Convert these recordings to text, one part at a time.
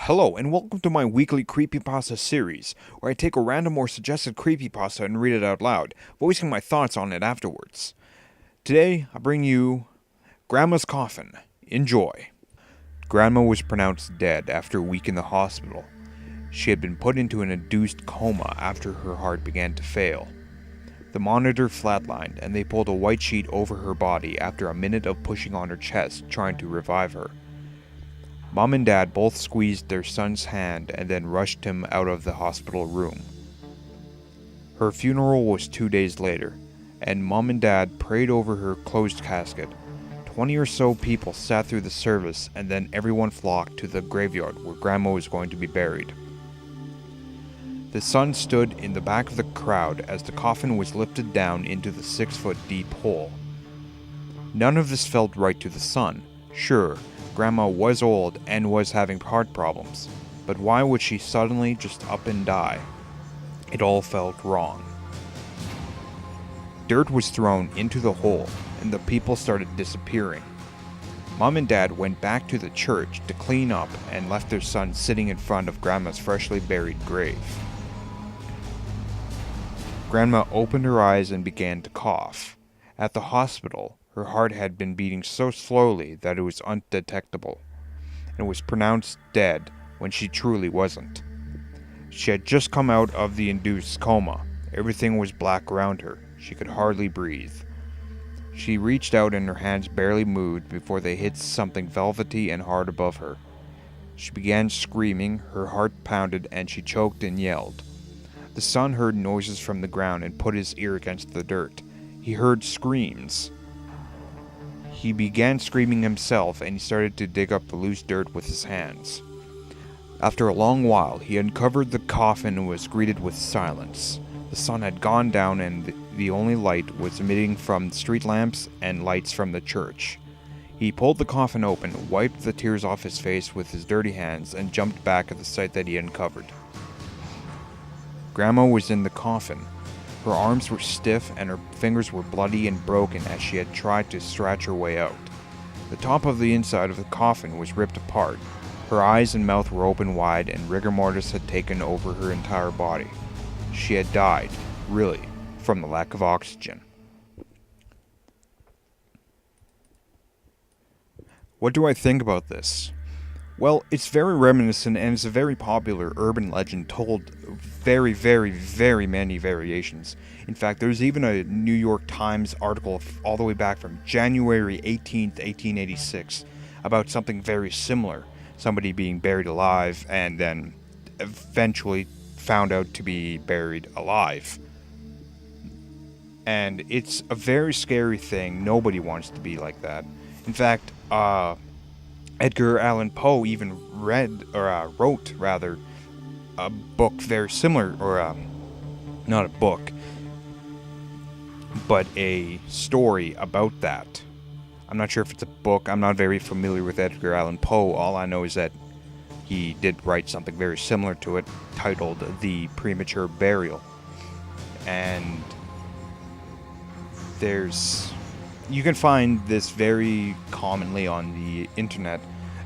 Hello, and welcome to my weekly creepypasta series, where I take a random or suggested creepypasta and read it out loud, voicing my thoughts on it afterwards. Today, I bring you Grandma's Coffin. Enjoy. Grandma was pronounced dead after a week in the hospital. She had been put into an induced coma after her heart began to fail. The monitor flatlined, and they pulled a white sheet over her body after a minute of pushing on her chest, trying to revive her. Mom and Dad both squeezed their son's hand and then rushed him out of the hospital room. Her funeral was 2 days later, and Mom and Dad prayed over her closed casket. 20 or so people sat through the service, and then everyone flocked to the graveyard where Grandma was going to be buried. The son stood in the back of the crowd as the coffin was lifted down into the 6-foot deep hole. None of this felt right to the son. Sure, Grandma was old and was having heart problems, but why would she suddenly just up and die? It all felt wrong. Dirt was thrown into the hole, and the people started disappearing. Mom and Dad went back to the church to clean up and left their son sitting in front of Grandma's freshly buried grave. Grandma opened her eyes and began to cough. At the hospital, her heart had been beating so slowly that it was undetectable, and was pronounced dead when she truly wasn't. She had just come out of the induced coma. Everything was black around her. She could hardly breathe. She reached out and her hands barely moved before they hit something velvety and hard above her. She began screaming, her heart pounded, and she choked and yelled. The son heard noises from the ground and put his ear against the dirt. He heard screams. He began screaming himself, and he started to dig up the loose dirt with his hands. After a long while, he uncovered the coffin and was greeted with silence. The sun had gone down, and the only light was emitting from street lamps and lights from the church. He pulled the coffin open, wiped the tears off his face with his dirty hands, and jumped back at the sight that he uncovered. Grandma was in the coffin. Her arms were stiff and her fingers were bloody and broken as she had tried to stretch her way out. The top of the inside of the coffin was ripped apart. Her eyes and mouth were open wide, and rigor mortis had taken over her entire body. She had died, really, from the lack of oxygen. What do I think about this? Well, it's very reminiscent, and it's a very popular urban legend told very, very, very many variations. In fact, there's even a New York Times article all the way back from January 18th, 1886, about something very similar. Somebody being buried alive and then eventually found out to be buried alive. And it's a very scary thing. Nobody wants to be like that. In fact, Edgar Allan Poe even wrote a book very similar, or not a book, but a story about that. I'm not sure if it's a book. I'm not very familiar with Edgar Allan Poe. All I know is that he did write something very similar to it, titled The Premature Burial. And you can find this very commonly on the internet.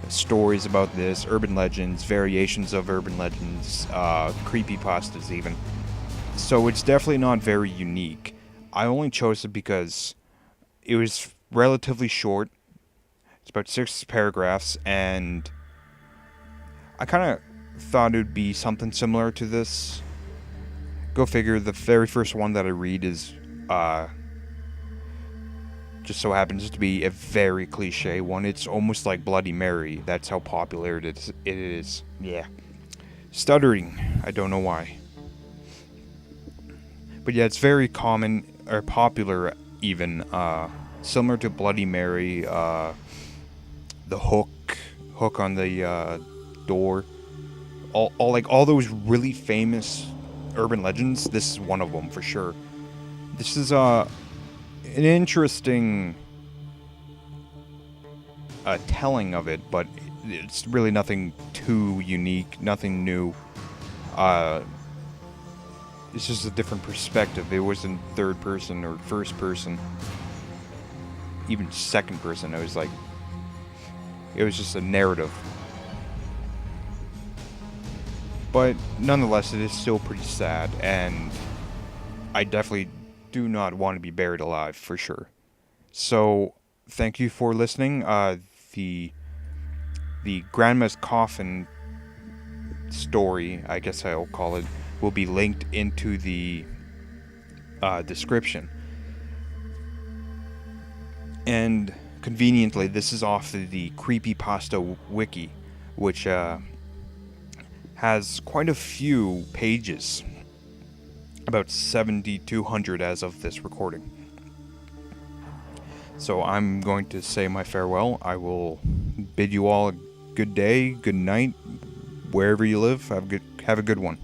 Stories about this, urban legends, variations of urban legends, creepypastas even. So it's definitely not very unique. I only chose it because it was relatively short. It's about 6 paragraphs, and I kind of thought it would be something similar to this. Go figure, the very first one that I read is just so happens to be a very cliche one. It's almost like Bloody Mary. That's how popular it is. Yeah. Stuttering. I don't know why. But yeah, it's very common, or popular even. Similar to Bloody Mary. The hook on the door. All those really famous urban legends. This is one of them for sure. This is an interesting telling of it, but it's really nothing too unique, nothing new. It's just a different perspective. It wasn't third person or first person, even second person. It was just a narrative. But nonetheless, it is still pretty sad, and I definitely do not want to be buried alive, for sure. So, thank you for listening. The Grandma's Coffin story, I guess I'll call it, will be linked into the description. And conveniently, this is off the Creepypasta wiki, which has quite a few pages, about 7,200 as of this recording. So I'm going to say my farewell. I will bid you all a good day, good night, wherever you live. Have a good one.